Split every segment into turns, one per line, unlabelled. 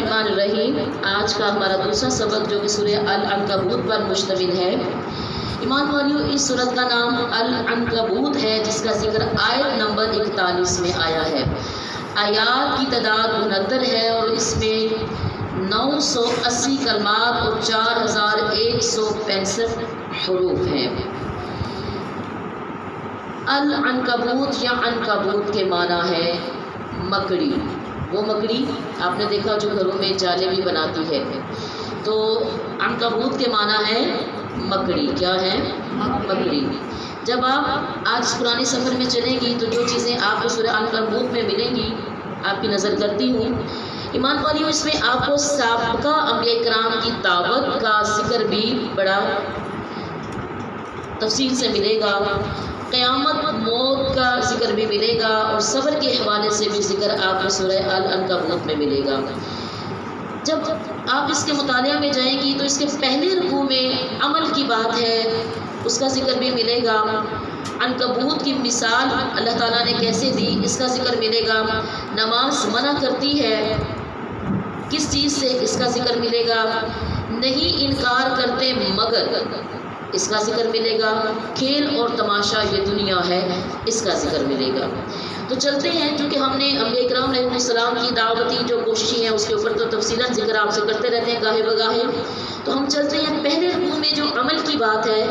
الرحمن الرحیم۔ آج کا ہمارا دوسرا سبق جو کہ سورہ العنکبوت پر مشتمل ہے۔ ایمان والیو، اس سورت کا نام العنکبوت ہے جس کا ذکر آیت نمبر 41 میں آیا ہے۔ آیات کی تعداد 69 ہے اور اس میں 980 کلمات اور 4165 حروف ہیں۔ العنکبوت یا عنکبوت کے معنی ہے مکڑی۔ وہ مکڑی آپ نے دیکھا جو گھروں میں جالے بھی بناتی ہے، تو عنکبوت کے معنی ہے مکڑی۔ کیا ہے؟ مکڑی۔ جب آپ آج اس پرانے سفر میں چلیں گی تو جو چیزیں آپ کو سورہ عنکبوت میں ملیں گی آپ کی نظر کرتی ہوں۔ ایمان والیوں، اس میں آپ کو سابقہ انبیاء کرام کی دعوت کا ذکر بھی بڑا تفصیل سے ملے گا، قیامت موت کا ذکر بھی ملے گا اور صبر کے حوالے سے بھی ذکر آپ کو سورہ العنکبوت میں ملے گا۔ جب آپ اس کے مطالعہ میں جائیں گی تو اس کے پہلے رکوع میں عمل کی بات ہے، اس کا ذکر بھی ملے گا۔ عنکبوت کی مثال اللہ تعالیٰ نے کیسے دی اس کا ذکر ملے گا۔ نماز منع کرتی ہے کس چیز سے، اس کا ذکر ملے گا۔ نہیں انکار کرتے مگر، اس کا ذکر ملے گا۔ کھیل اور تماشا یہ دنیا ہے، اس کا ذکر ملے گا۔ تو چلتے ہیں، کیونکہ ہم نے انبیاء کرام علیہ السلام کی دعوتی جو کوششیں ہیں اس کے اوپر تو تفصیلاً ذکر آپ سے کرتے رہتے ہیں گاہے بگاہے۔ تو ہم چلتے ہیں پہلے رکوع میں جو عمل کی بات ہے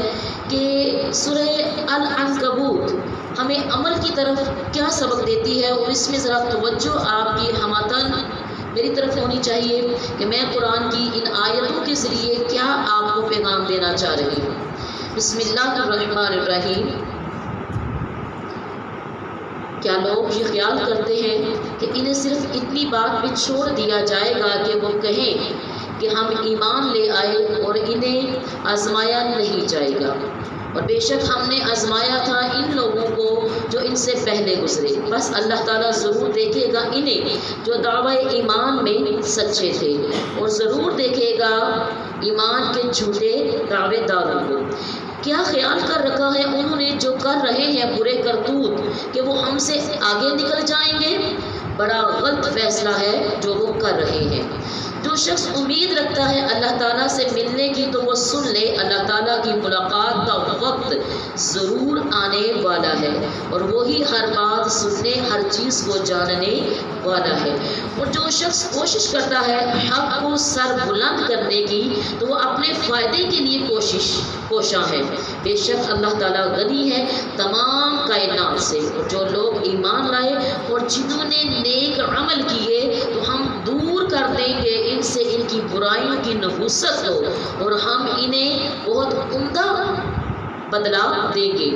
کہ سورہ العنکبوت ہمیں عمل کی طرف کیا سبق دیتی ہے، اور اس میں ذرا توجہ آپ کی ہماتن میری طرف ہونی چاہیے کہ میں قرآن کی ان آیتوں کے ذریعے کیا آپ کو پیغام دینا چاہ رہی ہوں۔ بسم اللہ الرحمن الرحیم۔ کیا لوگ یہ خیال کرتے ہیں کہ انہیں صرف اتنی بات پہ چھوڑ دیا جائے گا کہ وہ کہیں کہ ہم ایمان لے آئے اور انہیں آزمایا نہیں جائے گا؟ اور بے شک ہم نے آزمایا تھا ان لوگوں کو جو ان سے پہلے گزرے، بس اللہ تعالیٰ ضرور دیکھے گا انہیں جو دعوی ایمان میں سچے تھے، اور ضرور دیکھے گا ایمان کے جھوٹے دعوے داروں کو۔ کیا خیال کر رکھا ہے انہوں نے جو کر رہے ہیں برے کرتوت کہ وہ ہم سے آگے نکل جائیں گے؟ بڑا غلط فیصلہ ہے جو وہ کر رہے ہیں۔ جو شخص امید رکھتا ہے اللہ تعالیٰ سے ملنے کی تو وہ سن لے، اللہ تعالیٰ کی ملاقات کا وقت ضرور آنے والا ہے، اور وہی ہر بات سننے ہر چیز کو جاننے والا ہے۔ اور جو شخص کوشش کرتا ہے حق کو سر بلند کرنے کی تو وہ اپنے فائدے کے لیے کوشاں ہے۔ بے شک اللہ تعالیٰ غنی ہے تمام کائنات سے۔ اور جو لوگ ایمان لائے اور جنہوں نے نیک عمل کیے تو ہم دور کر دیں گے ان سے ان کی برائیوں کی نحوست کو، اور ہم انہیں بہت عمدہ بدلہ دیں گے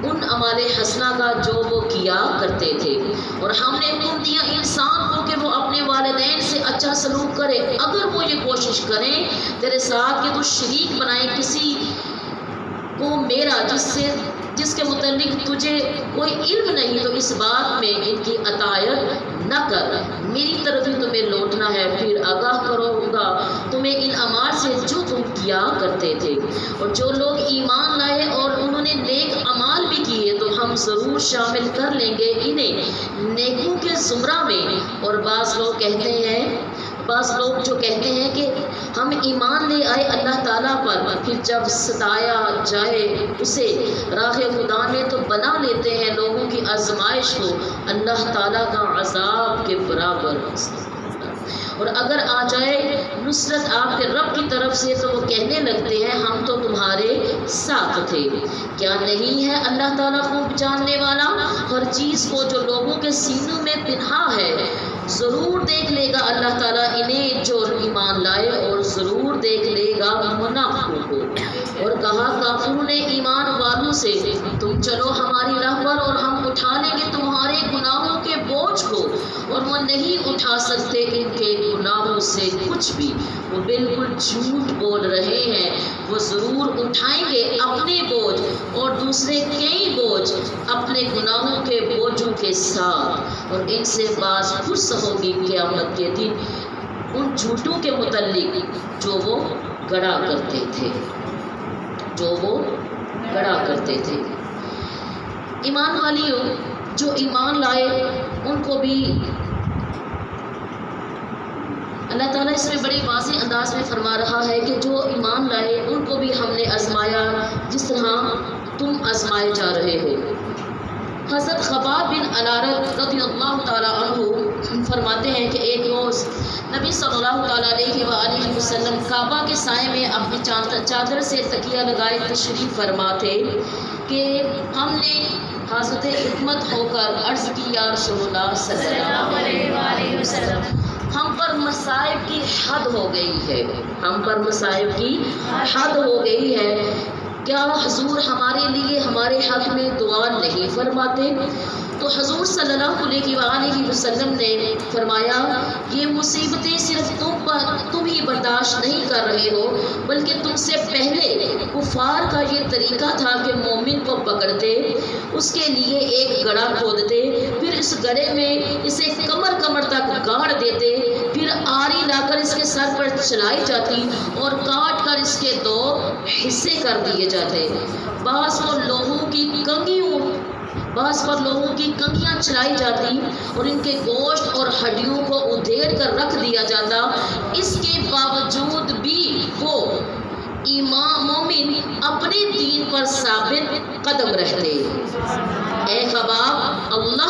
ان اعمال حسنہ کا جو وہ کیا کرتے تھے۔ اور ہم نے حکم دیا انسان کو کہ وہ اپنے والدین سے اچھا سلوک کرے، اگر وہ یہ کوشش کریں تیرے ساتھ کہ تو شریک بنائے کسی کو میرا جس کے متعلق تجھے کوئی علم نہیں، تو اس بات میں ان کی اطاعت نہ کر، میری طرف ہی تمہیں لوٹنا ہے، پھر آگاہ کروں گا تمہیں ان اعمال سے جو تم کیا کرتے تھے۔ اور جو لوگ ایمان لائے اور انہوں نے نیک اعمال بھی کیے تو ہم ضرور شامل کر لیں گے انہیں نیکوں کے زمرہ میں۔ اور بعض لوگ جو کہتے ہیں کہ ہم ایمان لے آئے اللہ تعالیٰ پر، پھر جب ستایا جائے اسے راہ خدا میں تو بنا لیتے ہیں لوگوں کی آزمائش کو اللہ تعالیٰ کا عذاب کے برابر۔ اور اگر آ جائے نصرت آپ کے رب کی طرف سے تو وہ کہنے لگتے ہیں ہم تو تمہارے ساتھ تھے۔ کیا نہیں ہے اللہ تعالیٰ خوب جاننے والا ہر چیز کو جو لوگوں کے سینوں میں پنہا ہے؟ ضرور دیکھ لے گا اللہ تعالیٰ انہیں جو ایمان لائے، اور ضرور دیکھ لے گا منافقوں کو۔ اور کہا کافروں نے ایمان والوں سے تم چلو ہماری راہ پر اور ہم اٹھا لیں گے تمہارے گناہوں کے بوجھ کو، اور وہ نہیں اٹھا سکتے ان کے گناہوں سے کچھ بھی، وہ بالکل جھوٹ بول رہے ہیں۔ وہ ضرور اٹھائیں گے اپنے بوجھ اور دوسرے کئی بوجھ اپنے گناہوں کے بوجھوں کے ساتھ، اور ان سے باز پرس ہوگی قیامت کے دن ان جھوٹوں کے متعلق جو وہ گڑا کرتے تھے۔ ایمان والیوں، جو ایمان لائے ان کو بھی اللہ تعالیٰ اس میں بڑے واضح انداز میں فرما رہا ہے کہ جو ایمان لائے ان کو بھی ہم نے آزمایا جس طرح تم آزمائے جا رہے ہو۔ حضرت خباب بن الارت رضی اللہ تعالیٰ عنہ فرماتے ہیں کہ ایک روز نبی صلی اللہ تعالیٰ علیہ وآلہ وسلم کعبہ کے سائے میں اپنی چادر سے تکیہ لگائے تشریف فرما تھے کہ ہم نے حضرت حکمت ہو کر عرض کی یا رسول اللہ صلی اللہ علیہ وآلہ وسلم ہم پر مصائب کی حد ہو گئی ہے، ہم پر مصائب کی حد ہو گئی ہے، کیا حضور ہمارے لیے ہمارے حق میں دعا نہیں فرماتے؟ تو حضور صلی اللہ علیہ وآلہ وسلم نے فرمایا یہ مصیبتیں صرف تم ہی برداشت نہیں کر رہے ہو بلکہ تم سے پہلے کفار کا یہ طریقہ تھا کہ مومن کو پکڑتے، اس کے لیے ایک گڑھا کھودتے، پھر اس گڑھے میں اسے کمر تک گاڑ دیتے، پھر آری لا کر اس کے سر پر چلائی جاتی اور کاٹ کر اس کے 2 حصے کر دیے جاتے، بعض پر لوگوں کی کنگیاں چلائی جاتی اور ان کے گوشت اور ہڈیوں کو ادھیڑ کر رکھ دیا جاتا، اس کے باوجود بھی وہ مومن اپنے دین پر ثابت قدم رہتے۔ اے خباب، اللہ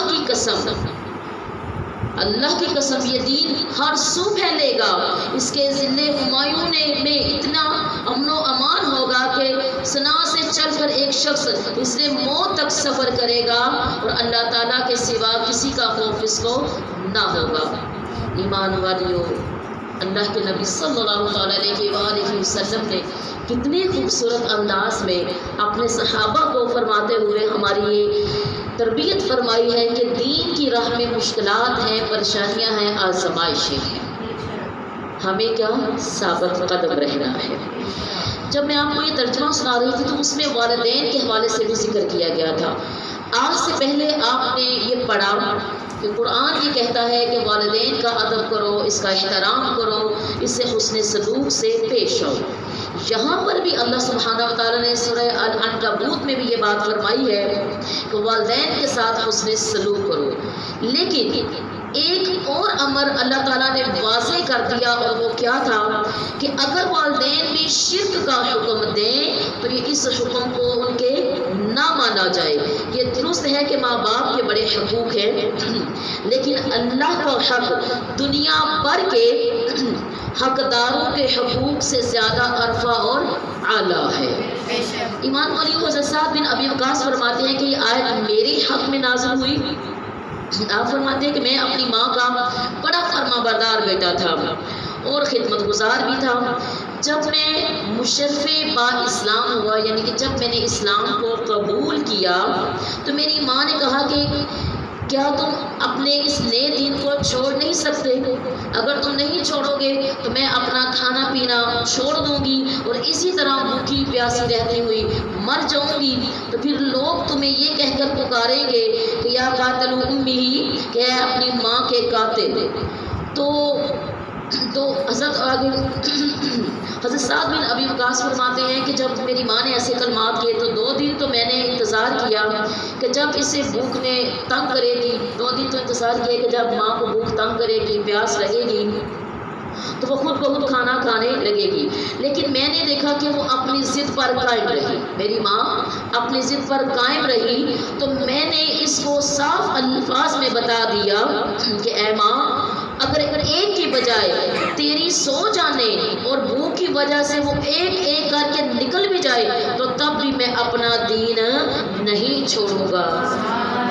کی قسم یہ دین ہر سو پھیلے گا، اس کے ضلع ہمایوں میں اتنا امن و امان ہوگا کہ صنعاء سے چل کر ایک شخص اس نے موت تک سفر کرے گا اور اللہ تعالیٰ کے سوا کسی کا خوف اس کو نہ ہوگا۔ ایمان والیو، اللہ کے نبی صلی اللہ علیہ وآلہ وسلم نے کتنے خوبصورت انداز میں اپنے صحابہ کو فرماتے ہوئے ہماری یہ تربیت فرمائی ہے کہ دین کی راہ میں مشکلات ہیں، پریشانیاں ہیں، آزمائشیں ہیں، ہمیں کیا ثابت قدم رہنا ہے۔ جب میں آپ کو یہ ترجمہ سنا رہی تھی تو اس میں والدین کے حوالے سے بھی ذکر کیا گیا تھا۔ آج سے پہلے آپ نے یہ پڑھا کہ قرآن یہ کہتا ہے کہ والدین کا ادب کرو، اس کا احترام کرو، اس سے حسن سلوک سے پیش آؤ۔ یہاں پر بھی اللہ سبحانہ و تعالیٰ نے سورہ العنکبوت میں بھی یہ بات فرمائی ہے کہ والدین کے ساتھ حسن سلوک کرو، لیکن ایک اور امر اللہ تعالیٰ نے واضح کر دیا اور وہ کیا تھا کہ اگر والدین بھی شرک کا حکم دیں تو یہ اس حکم کو ان کے نہ مانا جائے۔ یہ درست ہے کہ ماں باپ کے بڑے حقوق ہیں، لیکن اللہ کا حق دنیا بھر کے حقداروں کے حقوق سے زیادہ عرفہ اور اعلیٰ ہے۔ ایمان والیو، حضرت سعد بن ابی وقاص فرماتے ہیں کہ یہ آیت میرے حق میں نازل ہوئی۔ آپ فرماتے ہیں کہ میں اپنی ماں کا بڑا فرما بردار بیٹا تھا اور خدمت گزار بھی تھا۔ جب میں مشرف با اسلام ہوا، یعنی کہ جب میں نے اسلام کو قبول کیا تو میری ماں نے کہا کہ کیا تم اپنے اس نئے دین کو چھوڑ نہیں سکتے؟ اگر تم نہیں چھوڑو گے تو میں اپنا کھانا پینا چھوڑ دوں گی اور اسی طرح بھوکی پیاسی رہتی ہوئی مر جاؤں گی، تو پھر لوگ تمہیں یہ کہہ کر پکاریں گے کہ یا قاتل امی ہی، کہ ہے اپنی ماں کے قاتل۔ تو حضرت سعد بن ابی وقاص فرماتے ہیں کہ جب میری ماں نے ایسے کلمات کیے تو 2 دن تو میں نے انتظار کیا کہ جب اسے بھوک نے تنگ کرے گی، 2 دن تو انتظار کیا کہ جب ماں کو بھوک تنگ کرے گی، پیاس لگے گی تو وہ خود بخود کھانا کھانے لگے گی، لیکن میں نے دیکھا کہ وہ اپنی ضد پر قائم رہی، میری ماں اپنی ضد پر قائم رہی، تو میں نے اس کو صاف الفاظ میں بتا دیا کہ اے ماں، اگر ایک کی بجائے تیری 100 جانیں اور بھوک کی وجہ سے وہ ایک کر کے نکل بھی جائے تو تب بھی میں اپنا دین نہیں چھوڑوں گا۔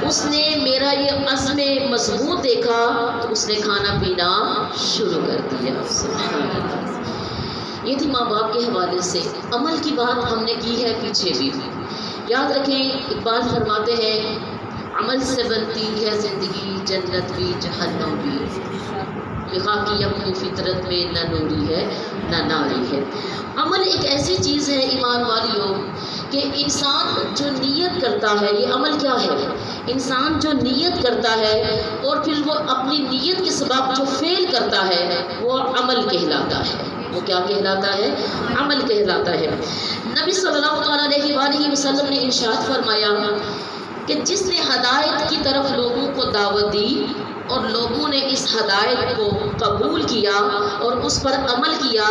اس نے میرا یہ عزم مضبوط دیکھا تو اس نے کھانا پینا شروع کر دیا۔ یہ تھی ماں باپ کے حوالے سے۔ عمل کی بات ہم نے کی ہے پیچھے بھی، یاد رکھیں اقبال فرماتے ہیں عمل سے بنتی ہے زندگی، جنت بھی جہنم بھی، لکھا کی اپنی فطرت میں نہ نوری ہے نہ ناری ہے۔ عمل ایک ایسی چیز ہے ایمان والیوں کہ انسان جو نیت کرتا ہے، یہ عمل کیا ہے؟ انسان جو نیت کرتا ہے اور پھر وہ اپنی نیت کے سبب جو فعل کرتا ہے وہ عمل کہلاتا ہے۔ وہ کیا کہلاتا ہے؟ عمل کہلاتا ہے۔ نبی صلی اللہ علیہ وآلہ وسلم نے ارشاد فرمایا کہ جس نے ہدایت کی طرف لوگوں کو دعوت دی اور لوگوں نے اس ہدایت کو قبول کیا اور اس پر عمل کیا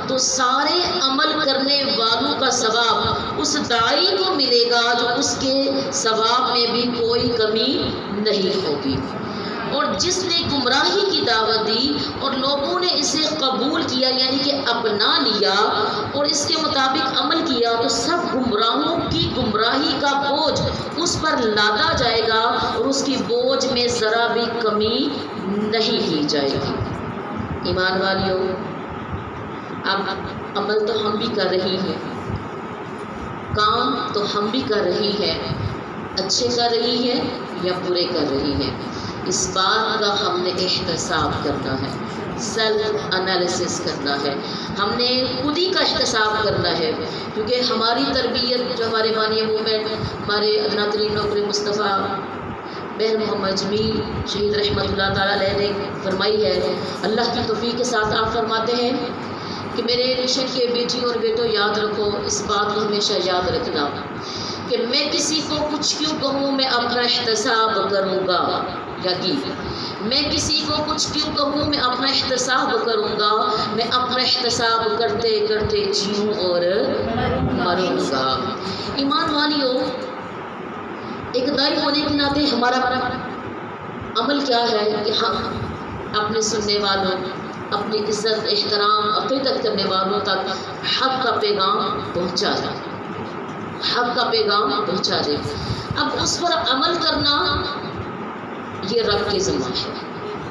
تو سارے عمل کرنے والوں کا ثواب اس داعی کو ملے گا جو اس کے ثواب میں بھی کوئی کمی نہیں ہوگی۔ اور جس نے گمراہی کی دعوت دی اور لوگوں نے اسے قبول کیا یعنی کہ اپنا لیا اور اس کے مطابق عمل کیا تو سب گمراہوں کی گمراہی کا بوجھ اس پر لادا جائے گا اور اس کی بوجھ میں ذرا بھی کمی نہیں کی جائے گی۔ ایمان والیوں، اب عمل تو ہم بھی کر رہی ہیں، کام تو ہم بھی کر رہی ہیں، اچھے کر رہی ہیں یا برے کر رہی ہیں، اس بات کا ہم نے احتساب کرنا ہے، سیلف انالیسس کرنا ہے، ہم نے خود ہی کا احتساب کرنا ہے، کیونکہ ہماری تربیت جو ہمارے بانی مومنٹ ہمارے ادنا ترین نوکر مصطفیٰ بہن محمد جمیل شہید رحمۃ اللہ تعالیٰ علیہ نے فرمائی ہے، اللہ کی توفیق کے ساتھ آپ فرماتے ہیں کہ میرے مشن کے بیٹی اور بیٹوں یاد رکھو، اس بات کو ہمیشہ یاد رکھنا کہ میں کسی کو کچھ کیوں کہوں میں اپنا احتساب کروں گا، یا کہ میں کسی کو کچھ کیوں کہوں میں اپنا احتساب کروں گا، میں اپنا احتساب کرتے کرتے جیوں اور مروں گا۔ ایمان والیوں، ایک داعی ہونے کے ناطے ہمارا عمل کیا ہے کہ ہم اپنے سننے والوں، اپنی عزت احترام عقیدت کرنے والوں تک حق کا پیغام پہنچا دیں، حق کا پیغام پہنچا دیں۔ اب اس پر عمل کرنا یہ رب کے ذمہ ہے،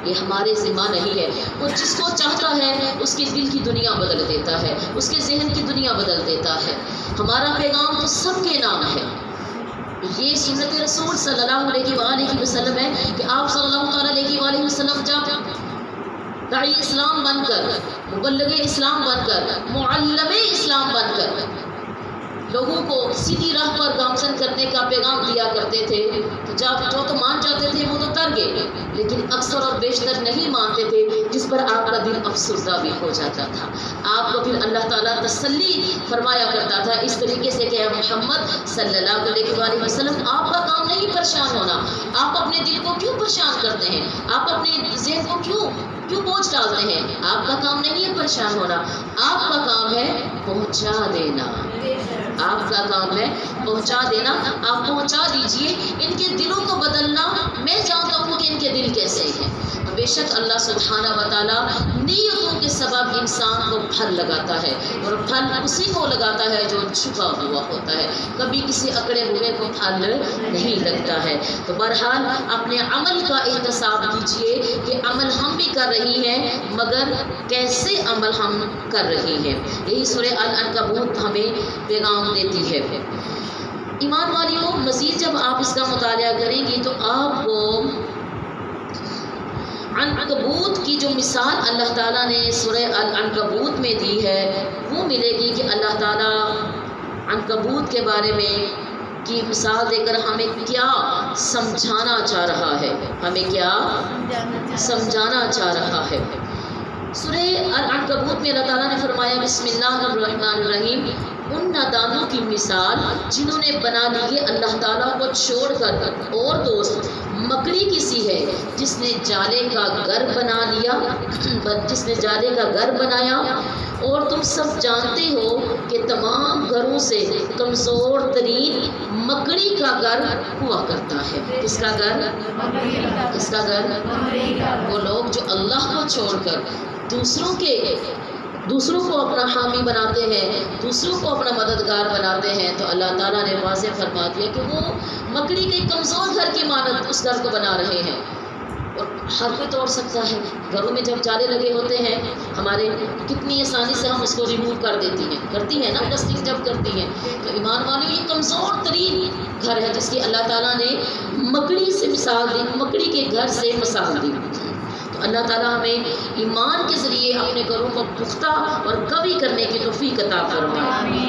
یہ ہمارے ذمہ نہیں ہے۔ وہ جس کو چاہتا ہے اس کے دل کی دنیا بدل دیتا ہے، اس کے ذہن کی دنیا بدل دیتا ہے۔ ہمارا پیغام تو سب کے نام ہے، یہ سنت رسول صلی اللہ علیہ وآلہ وسلم ہے کہ آپ صلی اللہ علیہ وآلہ وسلم جب داعی اسلام بن کر، مبلغ اسلام بن کر، معلم اسلام بن کر لوگوں کو سیدھی راہ پر گامزن کرنے کا پیغام دیا کرتے تھے، تو جب جو تو مان جاتے تھے وہ تو تر گئے، لیکن اکثر اور بیشتر نہیں مانتے تھے، جس پر آپ کا دل افسردہ بھی ہو جاتا تھا۔ آپ کو پھر اللہ تعالیٰ تسلی فرمایا کرتا تھا اس طریقے سے کہ محمد صلی اللہ علیہ وآلہ وسلم آپ کا کام نہیں پریشان ہونا، آپ اپنے دل کو کیوں پریشان کرتے ہیں، آپ اپنے ذہن کو کیوں بوجھ ڈالتے ہیں، آپ کا کام نہیں ہے پریشان ہونا، آپ کا کام ہے پہنچا دینا، آپ کا کام ہے پہنچا دینا، آپ پہنچا دیجئے۔ ان کے دلوں کو بدلنا، میں جانتا ہوں کہ ان کے دل کیسے ہیں۔ بے شک اللہ سبحانہ و تعالیٰ نیتوں کے سبب انسان کو پھل لگاتا ہے، اور پھل اسی کو لگاتا ہے جو چھپا ہوا ہوتا ہے، کبھی کسی اکڑے ہوئے کو پھل نہیں لگتا ہے۔ تو بہرحال اپنے عمل کا احتساب کیجئے کہ عمل ہم بھی کر رہی ہیں، مگر کیسے عمل ہم کر رہی ہیں، یہی سورہ العنکبوت ہمیں پیغام دیتی ہے۔ ایمان والیوں، مزید جب آپ اس کا مطالعہ کریں گی تو آپ کو عنکبوت کی جو مثال اللہ تعالیٰ نے سورہ العنکبوت میں دی ہے وہ ملے گی کہ اللہ تعالیٰ عنکبوت کے بارے میں کی مثال دے کر ہمیں کیا سمجھانا چاہ رہا ہے، ہمیں کیا سمجھانا چاہ رہا ہے۔ سورہ العنکبوت میں اللہ تعالیٰ نے فرمایا بسم اللہ الرحمن الرحیم، ان نادانوں کی مثال جنہوں نے بنا لیے اللہ تعالیٰ کو چھوڑ کر اور دوست مکڑی کسی ہے جس نے جالے کا گھر بنا لیا، جس نے جالے کا گھر بنایا، اور تم سب جانتے ہو کہ تمام گھروں سے کمزور ترین مکڑی کا گھر ہوا کرتا ہے۔ کس کا گھر؟ کس کا گھر؟ وہ لوگ جو اللہ کو چھوڑ کر دوسروں کو اپنا حامی بناتے ہیں، دوسروں کو اپنا مددگار بناتے ہیں، تو اللہ تعالیٰ نے واضح فرما دیا کہ وہ مکڑی کے کمزور گھر کی مانند اس گھر کو بنا رہے ہیں۔ اور ہر کوئی توڑ سکتا ہے، گھروں میں جب جالے لگے ہوتے ہیں ہمارے، کتنی آسانی سے ہم اس کو ریموو کر دیتی ہیں، کرتی ہیں نا ڈسٹنگ جب کرتی ہیں۔ تو ایمان والوں، یہ کمزور ترین گھر ہے جس کی اللہ تعالیٰ نے مکڑی سے مثال دی، مکڑی کے گھر سے مثال دی۔ اللہ تعالیٰ ہمیں ایمان کے ذریعے اپنے گھروں کو پختہ اور قوی کرنے کی توفیق عطا فرمائے۔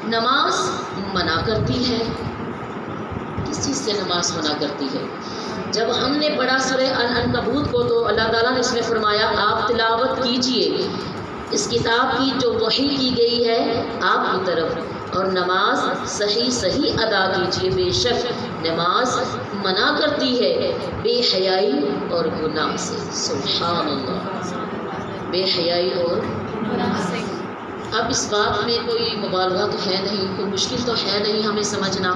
نماز منع کرتی ہے، کس چیز سے نماز منع کرتی ہے؟ جب ہم نے پڑھا سورہ العنکبوت کو تو اللہ تعالیٰ نے اس میں فرمایا آپ تلاوت کیجئے اس کتاب کی جو وحی کی گئی ہے آپ کی طرف، اور نماز صحیح ادا کیجیے، بے شک نماز منع کرتی ہے بے حیائی اور گناہ سے۔ سبحان اللہ، بے حیائی اور گناہ سے۔ اب اس بات میں کوئی مبالغہ تو ہے نہیں، کوئی مشکل تو ہے نہیں ہمیں سمجھنا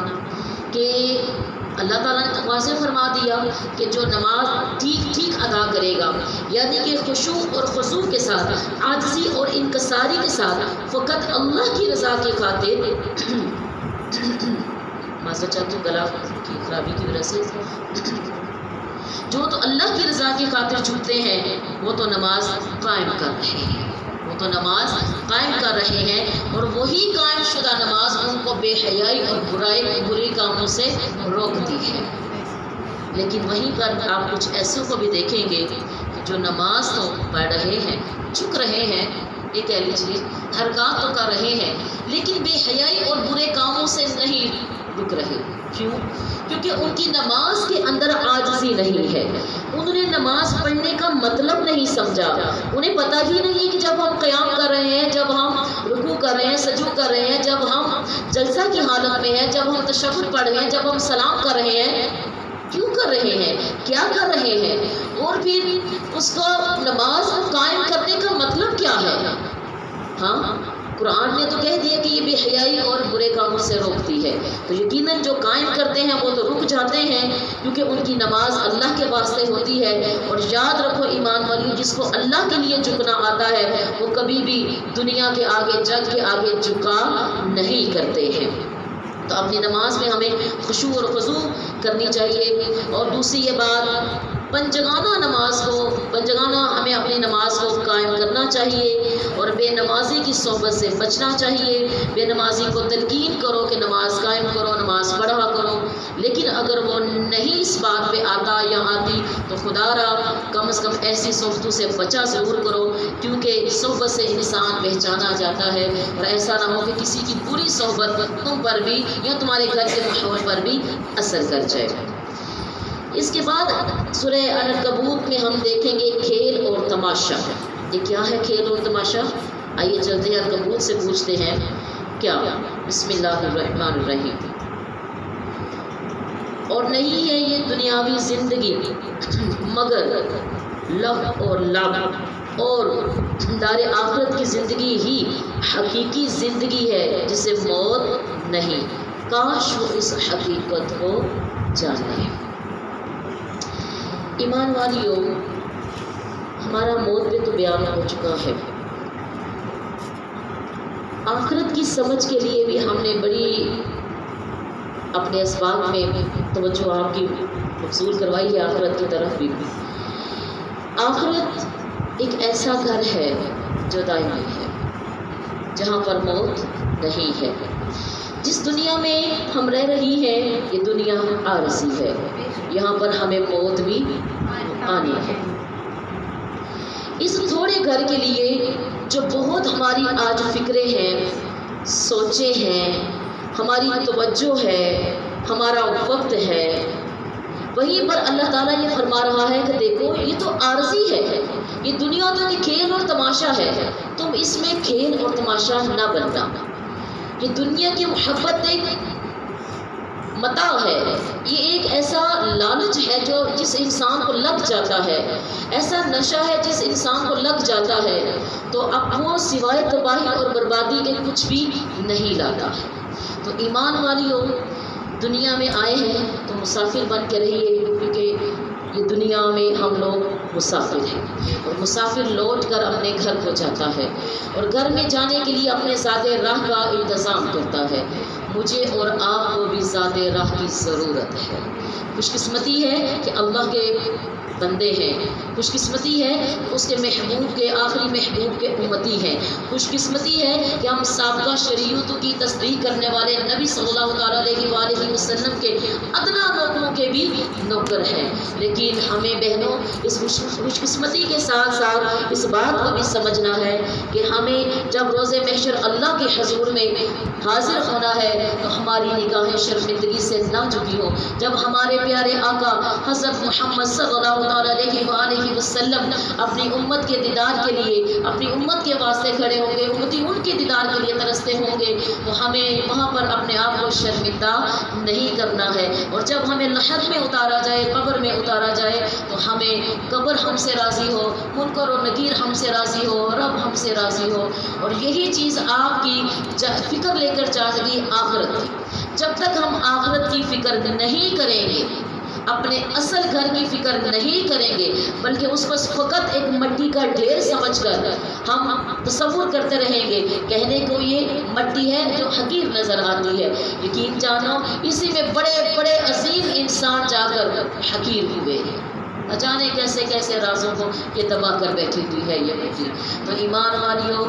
کہ اللہ تعالیٰ نے واضح فرما دیا کہ جو نماز ٹھیک ادا کرے گا، یعنی کہ خشوع اور خضوع کے ساتھ، عاجزی اور انکساری کے ساتھ، فقط اللہ کی رضا کی خاطر معذرت چاہتی ہوں گلا کی خرابی کی وجہ سے، جو تو اللہ کی رضا کی خاطر جھکتے ہیں وہ تو نماز قائم کر رہے ہیں، اور وہی قائم شدہ نماز ان کو بے حیائی اور برے کاموں سے روکتی ہے۔ لیکن وہیں پر آپ کچھ ایسوں کو بھی دیکھیں گے کہ جو نماز تو پڑھ رہے ہیں، جھک رہے ہیں، یہ کہہ لیجیے حرکات تو کر رہے ہیں، لیکن بے حیائی اور برے کاموں سے نہیں رک رہے۔ کیوں؟ کیونکہ ان کی نماز کے اندر عاجزی نہیں ہے، انہوں نے نماز پڑھنے کا مطلب نہیں سمجھا، انہیں پتہ ہی نہیں کہ جب ہم قیام کر رہے ہیں، جب ہم رکوع کر رہے ہیں، سجود کر رہے ہیں، جب ہم جلسہ کی حالت میں ہیں، جب ہم تشہد پڑھ رہے ہیں، جب ہم سلام کر رہے ہیں، کیوں کر رہے ہیں، کیا کر رہے ہیں، اور پھر اس کو نماز قائم کرنے کا مطلب کیا ہے۔ ہاں، قرآن نے تو کہہ دیا کہ یہ بے حیائی اور برے کاموں سے روکتی ہے، تو یقیناً جو قائم کرتے ہیں وہ تو رک جاتے ہیں، کیونکہ ان کی نماز اللہ کے واسطے ہوتی ہے۔ اور یاد رکھو ایمان والی، جس کو اللہ کے لیے جھکنا آتا ہے وہ کبھی بھی دنیا کے آگے، جگ کے آگے جھکا نہیں کرتے ہیں۔ تو اپنی نماز میں ہمیں خشوع اور خضوع کرنی چاہیے۔ اور دوسری یہ بات، پنجگانہ ہمیں اپنی نماز کو قائم کرنا چاہیے، اور بے نمازی کی صحبت سے بچنا چاہیے۔ بے نمازی کو تلقین کرو کہ نماز قائم کرو، نماز پڑھا کرو، لیکن اگر وہ نہیں اس بات پہ آتا یا آتی تو خدا را کم از کم ایسی صحبتوں سے بچا ضرور کرو، کیونکہ صحبت سے انسان پہچانا جاتا ہے، اور ایسا نہ ہو کہ کسی کی بری صحبت تم پر بھی یا تمہارے گھر کے ماحول پر بھی اثر کر جائے۔ اس کے بعد سورہ عنکبوت میں ہم دیکھیں گے کھیل اور تماشا۔ یہ کیا ہے کھیل اور تماشا؟ آئیے چلتے ہیں عنکبوت سے پوچھتے ہیں کیا۔ بسم اللہ الرحمن الرحیم۔ اور نہیں ہے یہ دنیاوی زندگی مگر لہو اور لعب، اور دار آخرت کی زندگی ہی حقیقی زندگی ہے جسے موت نہیں، کاش وہ اس حقیقت کو جانے۔ ایمان والیوں، ہمارا موت پہ تو بیان ہو چکا ہے، آخرت کی سمجھ کے لیے بھی ہم نے بڑی اپنے اسباق میں توجہ آپ کی مبذول کروائی ہے آخرت کی طرف بھی۔ آخرت ایک ایسا گھر ہے جو دائمی ہے، جہاں پر موت نہیں ہے۔ جس دنیا میں ہم رہ رہی ہیں یہ دنیا عارضی ہے، یہاں پر ہمیں موت بھی آنی ہے۔ اس تھوڑے گھر کے لیے جو بہت ہماری آج فکریں ہیں، سوچیں ہیں، ہماری توجہ ہے، ہمارا وقت ہے، وہیں پر اللہ تعالیٰ یہ فرما رہا ہے کہ دیکھو یہ تو عارضی ہے، یہ دنیا تو ایک کھیل اور تماشا ہے، تم اس میں کھیل اور تماشا نہ بننا۔ یہ دنیا کی محبت ایک متاع ہے، یہ ایک ایسا لالچ ہے جو جس انسان کو لگ جاتا ہے، ایسا نشہ ہے جس انسان کو لگ جاتا ہے تو اب وہ سوائے تباہی اور بربادی کے کچھ بھی نہیں لاتا۔ تو ایمان والیوں، دنیا میں آئے ہیں تو مسافر بن کے رہیے، کیونکہ یہ دنیا میں ہم لوگ مسافر ہیں، اور مسافر لوٹ کر اپنے گھر کو جاتا ہے، اور گھر میں جانے کے لیے اپنے ذات راہ کا انتظام کرتا ہے۔ مجھے اور آپ کو بھی ذات راہ کی ضرورت ہے۔ خوش قسمتی ہے کہ اللہ کے بندے ہیں، خوش قسمتی ہے اس کے محبوب کے آخری محبوب کے امتی ہیں، خوش قسمتی ہے کہ ہم سابقہ شریعتوں کی تصدیق کرنے والے نبی صلی اللہ تعالیٰ علیہ وآلہ وسلم کے ادنا نوکروں کے بھی نوکر ہیں۔ لیکن ہمیں بہنوں اس خوش قسمتی کے ساتھ ساتھ اس بات کو بھی سمجھنا ہے کہ ہمیں جب روز محشر اللہ کے حضور میں حاضر ہونا ہے تو ہماری نگاہیں شرمندگی سے نہ جھکی ہوں۔ جب ہمارے پیارے آقا حضرت محمد صلی اللہ تعالیٰ علیہ وآلہ وسلم اپنی امت کے دیدار کے لیے اپنی امت کے واسطے کھڑے ہوں گے، امتی ان کے دیدار کے لیے ترستے ہوں گے، تو ہمیں وہاں پر اپنے آپ کو شرمندہ نہیں کرنا ہے۔ اور جب ہمیں لحد میں اتارا جائے، قبر میں اتارا جائے، تو ہمیں قبر ہم سے راضی ہو، منکر و نکیر ہم سے راضی ہو، رب ہم سے راضی ہو۔ اور یہی چیز آپ کی فکر لے کر جائے گی آخرت کی۔ جب تک ہم آخرت کی فکر نہیں کریں گے، اپنے اصل گھر کی فکر نہیں کریں گے، بلکہ اس کو فقط ایک مٹی کا ڈھیر سمجھ کر ہم تصور کرتے رہیں گے، کہنے کو یہ مٹی ہے جو حقیر نظر آتی ہے، یقین جانو اسی میں بڑے بڑے عظیم انسان جا کر حقیر ہوئے ہیں۔ نہ جانے کیسے کیسے رازوں کو یہ دبا کر بیٹھی ہوئی ہے یہ مٹی۔ تو ایمان والیوں،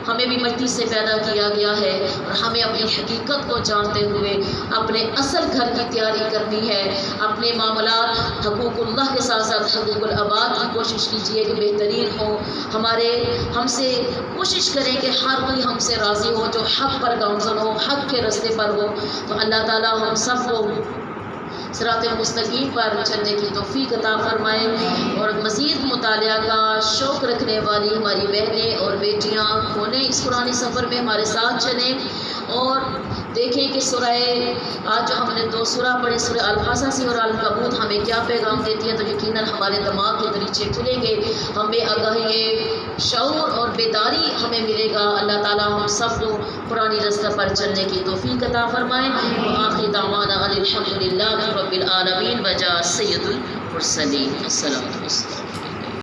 ہمیں بھی مٹی سے پیدا کیا گیا ہے، اور ہمیں اپنی حقیقت کو جانتے ہوئے اپنے اصل گھر کی تیاری کرنی ہے۔ اپنے معاملات حقوق اللہ کے ساتھ ساتھ حقوق العباد کی کوشش کیجیے کہ بہترین ہو۔ ہم سے کوشش کریں کہ ہر کوئی ہم سے راضی ہو، جو حق پر گامزن ہو، حق کے راستے پر ہو۔ تو اللہ تعالیٰ ہم سب کو صراط مستقیم پر چلنے کی توفیق عطا فرمائے، اور مزید مطالعہ کا شوق رکھنے والی ہماری بہنیں اور بیٹیاں انہیں اس قرآنی سفر میں ہمارے ساتھ چلیں، اور دیکھیں کہ سورہ آج جو ہم نے 2 سورہ پڑھی، سورہ القصص اور العنکبوت ہمیں کیا پیغام دیتی ہے، تو یقیناً ہمارے دماغ کے دریچے کھلیں گے، ہمیں آگاہی، شعور اور بیداری ہمیں ملے گا۔ اللہ تعالیٰ ہم سب کو قرآنی رستہ پر چلنے کی توفیق عطا فرمائے۔ وآخر دعوانا ان الحمد للہ رب العالمین وجاء سید المرسلین۔ السلام علیکم۔